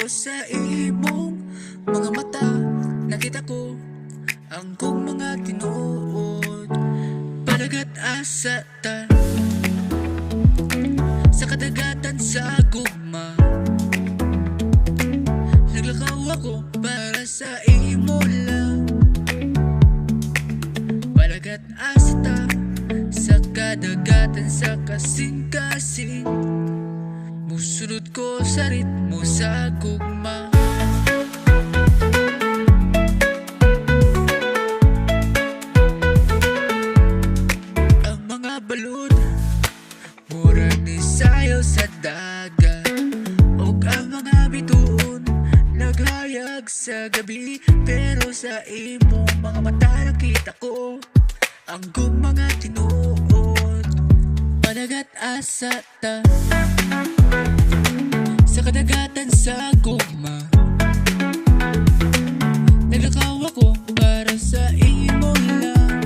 pero sa imong mga mata nakita ko ang kong mga tinuod. Palagat asa ta sa kadagatan sa gugma. Naglakaw ako para sa imo lang. Palagat asa ta sa kadagatan sa kasing-kasing. Musunod ko sa ritmo sa gugma. Ang mga balod murag ni sayaw sa dagat, ug ang mga bituon naghayag sa gabi. Pero sa imong mga mata nakita ko ang kong mga tinuod. Panagat asa ta sa kadagatan sa gugma. Naglakaw ako para sa imo lang.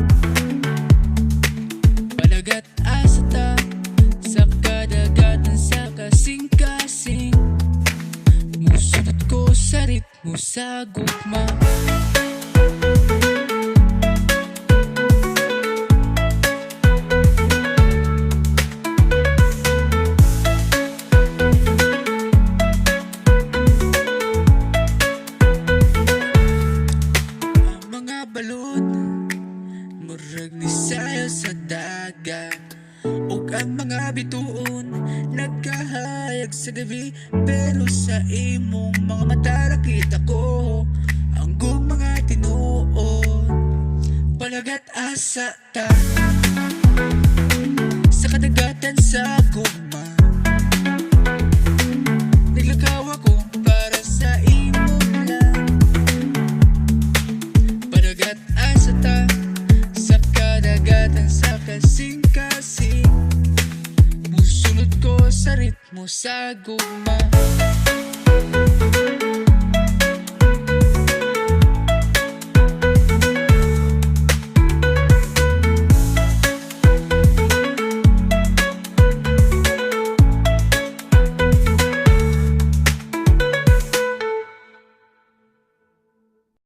Panagat asa ta sa kadagatan sa kasing-kasing. Musunod ko sa ritmo sa gugma. Balod murag ni sayaw sa dagat, ug ang mga bituon nagkahayag sa gabi. Pero sa imong mga mata nakita ko ang kong mga tinuod. Palagat asa ta sa kadagatan sa gugma. Naglakaw ako para sa imo lang. Panagat asa ta sa kadagatan sa kasing-kasing. Musunod ko sa ritmo sa gugma.